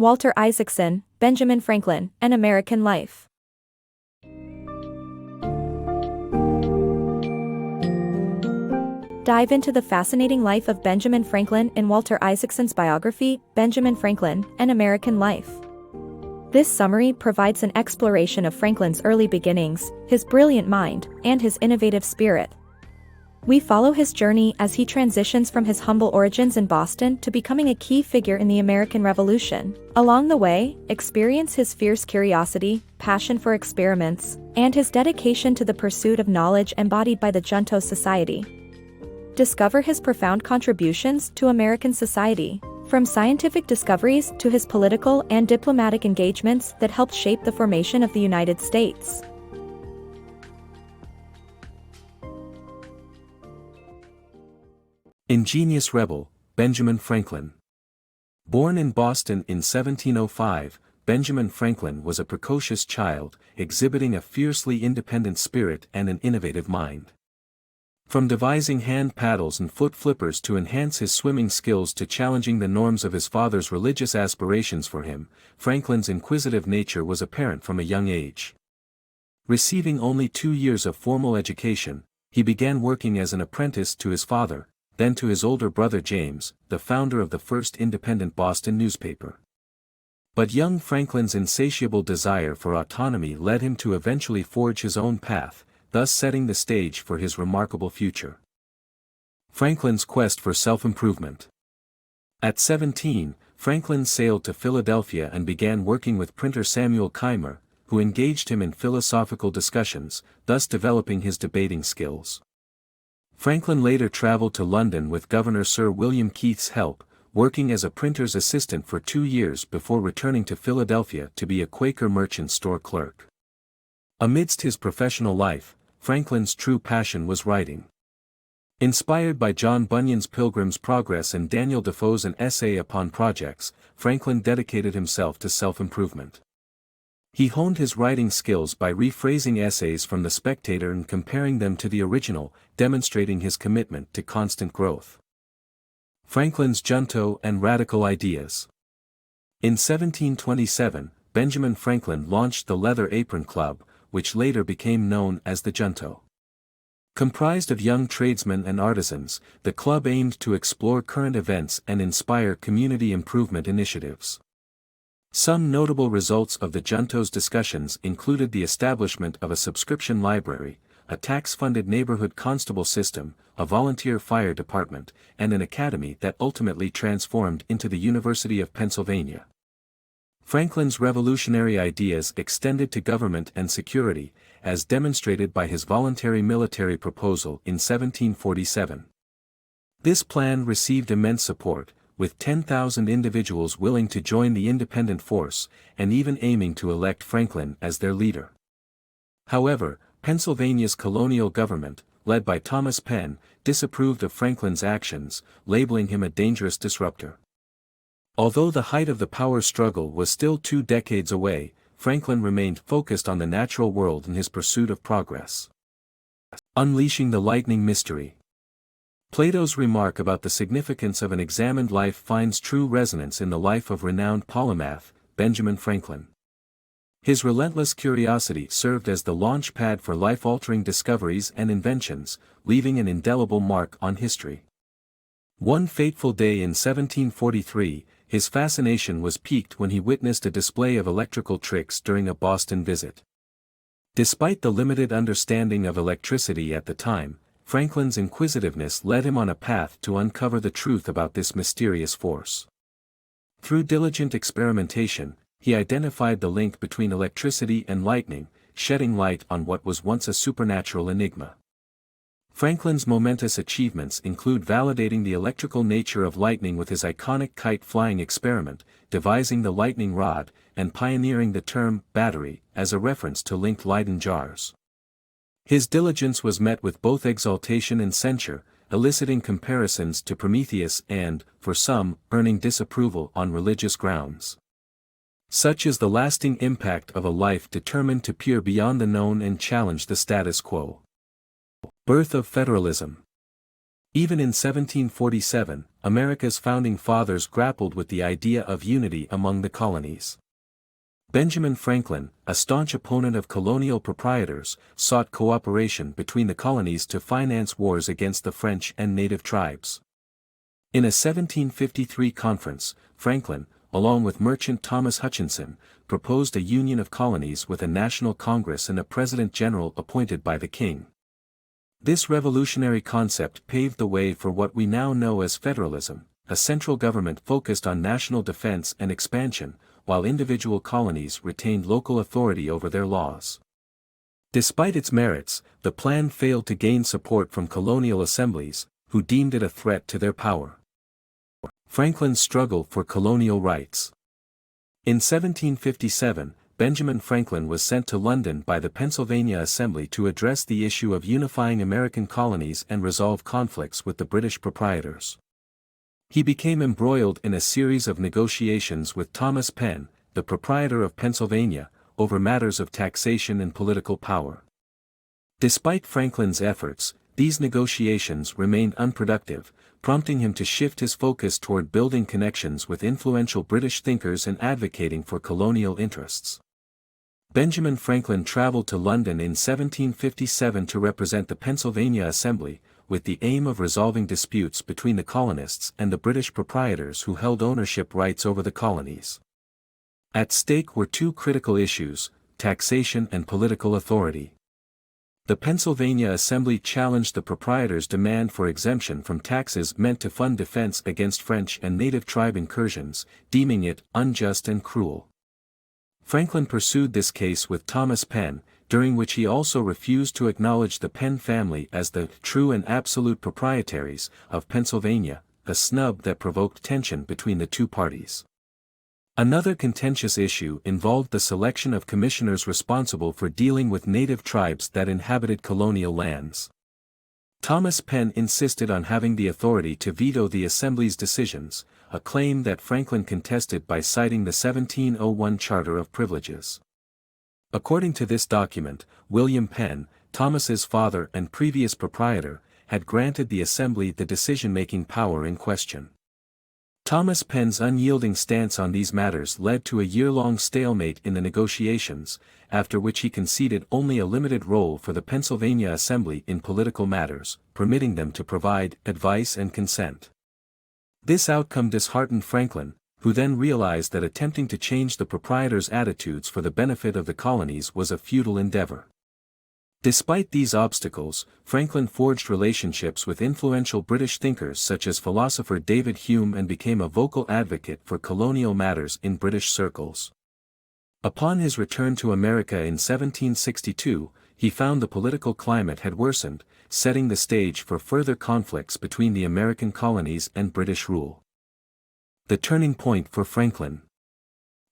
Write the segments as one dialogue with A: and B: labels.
A: Walter Isaacson, Benjamin Franklin, An American Life. Dive into the fascinating life of Benjamin Franklin in Walter Isaacson's biography, Benjamin Franklin, An American Life. This summary provides an exploration of Franklin's early beginnings, his brilliant mind, and his innovative spirit. We follow his journey as he transitions from his humble origins in Boston to becoming a key figure in the American Revolution. Along the way, experience his fierce curiosity, passion for experiments, and his dedication to the pursuit of knowledge embodied by the Junto Society. Discover his profound contributions to American society, from scientific discoveries to his political and diplomatic engagements that helped shape the formation of the United States.
B: Ingenious rebel, Benjamin Franklin. Born in Boston in 1705, Benjamin Franklin was a precocious child, exhibiting a fiercely independent spirit and an innovative mind. From devising hand paddles and foot flippers to enhance his swimming skills to challenging the norms of his father's religious aspirations for him, Franklin's inquisitive nature was apparent from a young age. Receiving only 2 years of formal education, he began working as an apprentice to his father, then to his older brother James, the founder of the first independent Boston newspaper. But young Franklin's insatiable desire for autonomy led him to eventually forge his own path, thus setting the stage for his remarkable future. Franklin's quest for self-improvement. At 17, Franklin sailed to Philadelphia and began working with printer Samuel Keimer, who engaged him in philosophical discussions, thus developing his debating skills. Franklin later traveled to London with Governor Sir William Keith's help, working as a printer's assistant for 2 years before returning to Philadelphia to be a Quaker merchant store clerk. Amidst his professional life, Franklin's true passion was writing. Inspired by John Bunyan's Pilgrim's Progress and Daniel Defoe's An Essay Upon Projects, Franklin dedicated himself to self-improvement. He honed his writing skills by rephrasing essays from The Spectator and comparing them to the original, demonstrating his commitment to constant growth. Franklin's Junto and radical ideas. In 1727, Benjamin Franklin launched the Leather Apron Club, which later became known as the Junto. Comprised of young tradesmen and artisans, the club aimed to explore current events and inspire community improvement initiatives. Some notable results of the Junto's discussions included the establishment of a subscription library, a tax-funded neighborhood constable system, a volunteer fire department, and an academy that ultimately transformed into the University of Pennsylvania. Franklin's revolutionary ideas extended to government and security, as demonstrated by his voluntary military proposal in 1747. This plan received immense support, with 10,000 individuals willing to join the independent force, and even aiming to elect Franklin as their leader. However, Pennsylvania's colonial government, led by Thomas Penn, disapproved of Franklin's actions, labeling him a dangerous disruptor. Although the height of the power struggle was still 2 decades away, Franklin remained focused on the natural world in his pursuit of progress. Unleashing the lightning mystery. Plato's remark about the significance of an examined life finds true resonance in the life of renowned polymath, Benjamin Franklin. His relentless curiosity served as the launch pad for life-altering discoveries and inventions, leaving an indelible mark on history. One fateful day in 1743, his fascination was piqued when he witnessed a display of electrical tricks during a Boston visit. Despite the limited understanding of electricity at the time, Franklin's inquisitiveness led him on a path to uncover the truth about this mysterious force. Through diligent experimentation, he identified the link between electricity and lightning, shedding light on what was once a supernatural enigma. Franklin's momentous achievements include validating the electrical nature of lightning with his iconic kite-flying experiment, devising the lightning rod, and pioneering the term battery as a reference to linked Leyden jars. His diligence was met with both exaltation and censure, eliciting comparisons to Prometheus and, for some, earning disapproval on religious grounds. Such is the lasting impact of a life determined to peer beyond the known and challenge the status quo. Birth of Federalism. Even in 1747, America's founding fathers grappled with the idea of unity among the colonies. Benjamin Franklin, a staunch opponent of colonial proprietors, sought cooperation between the colonies to finance wars against the French and native tribes. In a 1753 conference, Franklin, along with merchant Thomas Hutchinson, proposed a union of colonies with a national congress and a president-general appointed by the king. This revolutionary concept paved the way for what we now know as federalism, a central government focused on national defense and expansion, while individual colonies retained local authority over their laws. Despite its merits, the plan failed to gain support from colonial assemblies, who deemed it a threat to their power. Franklin's struggle for colonial rights. In 1757, Benjamin Franklin was sent to London by the Pennsylvania Assembly to address the issue of unifying American colonies and resolve conflicts with the British proprietors. He became embroiled in a series of negotiations with Thomas Penn, the proprietor of Pennsylvania, over matters of taxation and political power. Despite Franklin's efforts, these negotiations remained unproductive, prompting him to shift his focus toward building connections with influential British thinkers and advocating for colonial interests. Benjamin Franklin traveled to London in 1757 to represent the Pennsylvania Assembly, with the aim of resolving disputes between the colonists and the British proprietors who held ownership rights over the colonies. At stake were two critical issues: taxation and political authority. The Pennsylvania Assembly challenged the proprietors' demand for exemption from taxes meant to fund defense against French and native tribe incursions, deeming it unjust and cruel. Franklin pursued this case with Thomas Penn, during which he also refused to acknowledge the Penn family as the true and absolute proprietaries of Pennsylvania, a snub that provoked tension between the two parties. Another contentious issue involved the selection of commissioners responsible for dealing with native tribes that inhabited colonial lands. Thomas Penn insisted on having the authority to veto the Assembly's decisions, a claim that Franklin contested by citing the 1701 Charter of Privileges. According to this document, William Penn, Thomas's father and previous proprietor, had granted the Assembly the decision-making power in question. Thomas Penn's unyielding stance on these matters led to a year-long stalemate in the negotiations, after which he conceded only a limited role for the Pennsylvania Assembly in political matters, permitting them to provide advice and consent. This outcome disheartened Franklin, who then realized that attempting to change the proprietors' attitudes for the benefit of the colonies was a futile endeavor. Despite these obstacles, Franklin forged relationships with influential British thinkers such as philosopher David Hume and became a vocal advocate for colonial matters in British circles. Upon his return to America in 1762, he found the political climate had worsened, setting the stage for further conflicts between the American colonies and British rule. The turning point for Franklin.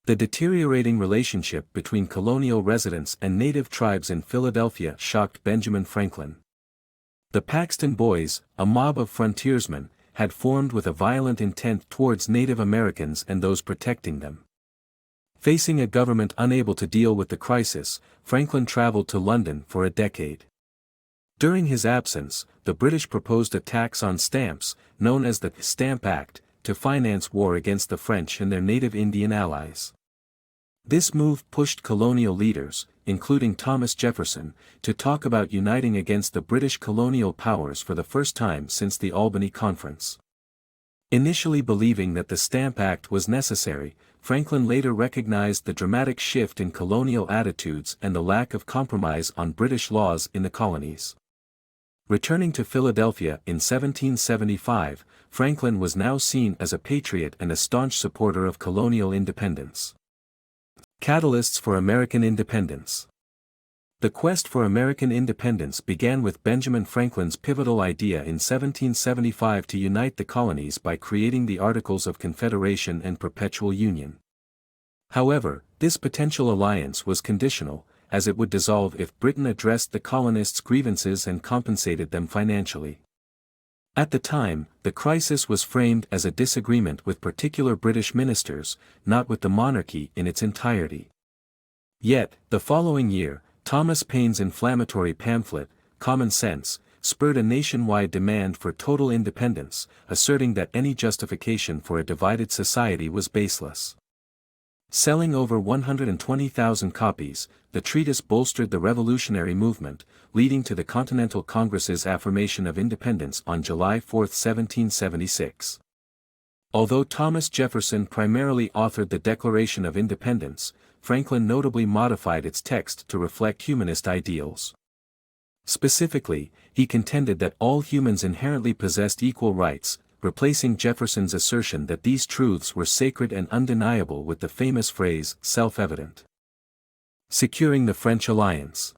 B: The deteriorating relationship between colonial residents and native tribes in Philadelphia shocked Benjamin Franklin. The Paxton Boys, a mob of frontiersmen, had formed with a violent intent towards Native Americans and those protecting them. Facing a government unable to deal with the crisis, Franklin traveled to London for a decade. During his absence, the British proposed a tax on stamps, known as the Stamp Act, to finance war against the French and their native Indian allies. This move pushed colonial leaders, including Thomas Jefferson, to talk about uniting against the British colonial powers for the first time since the Albany Conference. Initially believing that the Stamp Act was necessary, Franklin later recognized the dramatic shift in colonial attitudes and the lack of compromise on British laws in the colonies. Returning to Philadelphia in 1775, Franklin was now seen as a patriot and a staunch supporter of colonial independence. Catalysts for American independence. The quest for American independence began with Benjamin Franklin's pivotal idea in 1775 to unite the colonies by creating the Articles of Confederation and Perpetual Union. However, this potential alliance was conditional, as it would dissolve if Britain addressed the colonists' grievances and compensated them financially. At the time, the crisis was framed as a disagreement with particular British ministers, not with the monarchy in its entirety. Yet, the following year, Thomas Paine's inflammatory pamphlet, Common Sense, spurred a nationwide demand for total independence, asserting that any justification for a divided society was baseless. Selling over 120,000 copies, the treatise bolstered the revolutionary movement, leading to the Continental Congress's affirmation of independence on July 4, 1776. Although Thomas Jefferson primarily authored the Declaration of Independence, Franklin notably modified its text to reflect humanist ideals. Specifically, he contended that all humans inherently possessed equal rights, replacing Jefferson's assertion that these truths were sacred and undeniable with the famous phrase, self-evident. Securing the French alliance.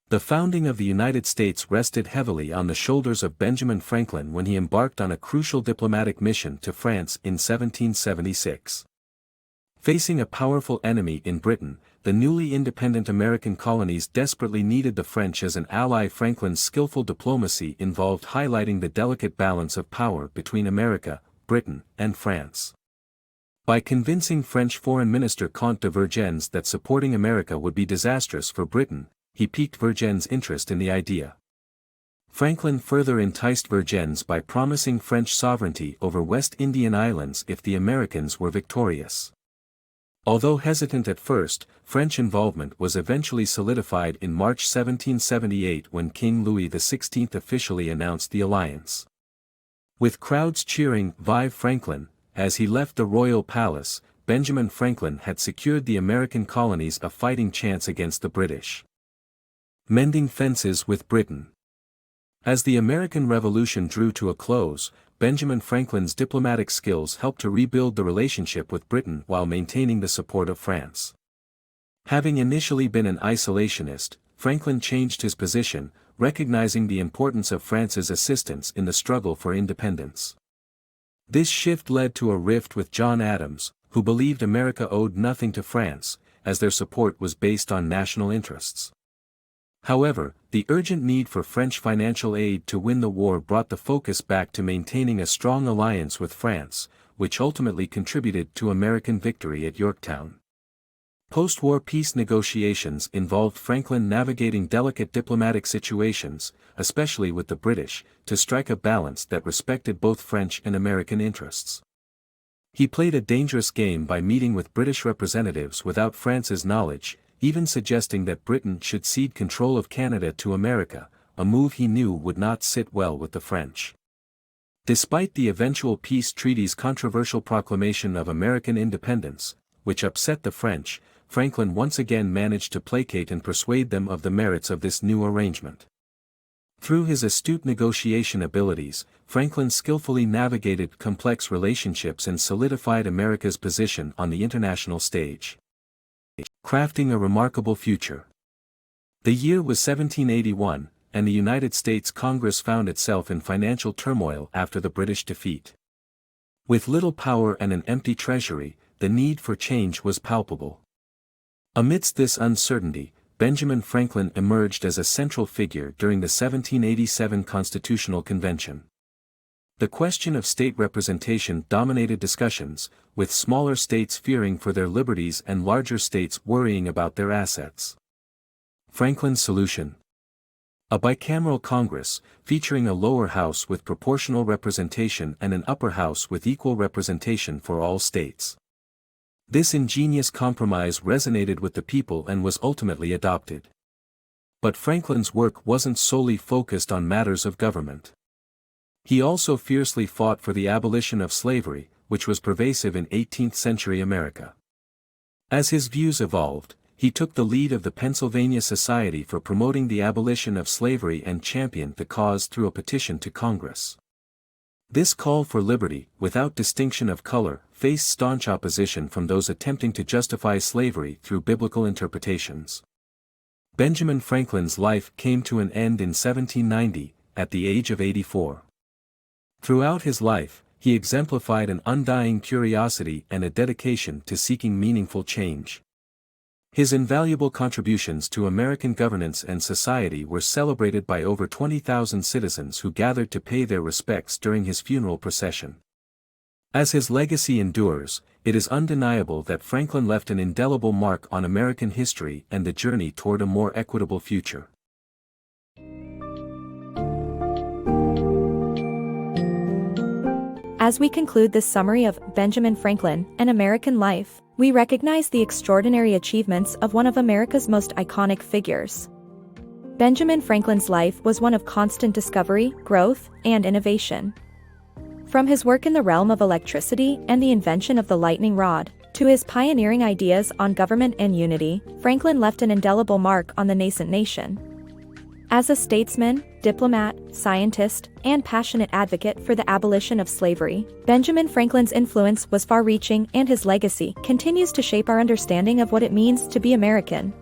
B: The founding of the United States rested heavily on the shoulders of Benjamin Franklin when he embarked on a crucial diplomatic mission to France in 1776. Facing a powerful enemy in Britain, the newly independent American colonies desperately needed the French as an ally. Franklin's skillful diplomacy involved highlighting the delicate balance of power between America, Britain, and France. By convincing French Foreign Minister Comte de Vergennes that supporting America would be disastrous for Britain, he piqued Vergennes' interest in the idea. Franklin further enticed Vergennes by promising French sovereignty over West Indian islands if the Americans were victorious. Although hesitant at first, French involvement was eventually solidified in March 1778 when King Louis XVI officially announced the alliance. With crowds cheering "Vive Franklin" as he left the royal palace, Benjamin Franklin had secured the American colonies a fighting chance against the British. Mending fences with Britain. As the American Revolution drew to a close, Benjamin Franklin's diplomatic skills helped to rebuild the relationship with Britain while maintaining the support of France. Having initially been an isolationist, Franklin changed his position, recognizing the importance of France's assistance in the struggle for independence. This shift led to a rift with John Adams, who believed America owed nothing to France, as their support was based on national interests. However, the urgent need for French financial aid to win the war brought the focus back to maintaining a strong alliance with France, which ultimately contributed to American victory at Yorktown. Post-war peace negotiations involved Franklin navigating delicate diplomatic situations, especially with the British, to strike a balance that respected both French and American interests. He played a dangerous game by meeting with British representatives without France's knowledge, even suggesting that Britain should cede control of Canada to America, a move he knew would not sit well with the French. Despite the eventual peace treaty's controversial proclamation of American independence, which upset the French, Franklin once again managed to placate and persuade them of the merits of this new arrangement. Through his astute negotiation abilities, Franklin skillfully navigated complex relationships and solidified America's position on the international stage. Crafting a remarkable future. The year was 1781, and the United States Congress found itself in financial turmoil after the British defeat. With little power and an empty treasury, the need for change was palpable. Amidst this uncertainty, Benjamin Franklin emerged as a central figure during the 1787 Constitutional Convention. The question of state representation dominated discussions, with smaller states fearing for their liberties and larger states worrying about their assets. Franklin's solution: a bicameral Congress, featuring a lower house with proportional representation and an upper house with equal representation for all states. This ingenious compromise resonated with the people and was ultimately adopted. But Franklin's work wasn't solely focused on matters of government. He also fiercely fought for the abolition of slavery, which was pervasive in 18th-century America. As his views evolved, he took the lead of the Pennsylvania Society for promoting the abolition of slavery and championed the cause through a petition to Congress. This call for liberty, without distinction of color, faced staunch opposition from those attempting to justify slavery through biblical interpretations. Benjamin Franklin's life came to an end in 1790, at the age of 84. Throughout his life, he exemplified an undying curiosity and a dedication to seeking meaningful change. His invaluable contributions to American governance and society were celebrated by over 20,000 citizens who gathered to pay their respects during his funeral procession. As his legacy endures, it is undeniable that Franklin left an indelible mark on American history and the journey toward a more equitable future.
A: As we conclude this summary of Benjamin Franklin, An American Life, we recognize the extraordinary achievements of one of America's most iconic figures. Benjamin Franklin's life was one of constant discovery, growth, and innovation. From his work in the realm of electricity and the invention of the lightning rod, to his pioneering ideas on government and unity, Franklin left an indelible mark on the nascent nation. As a statesman, diplomat, scientist, and passionate advocate for the abolition of slavery, Benjamin Franklin's influence was far-reaching, and his legacy continues to shape our understanding of what it means to be American.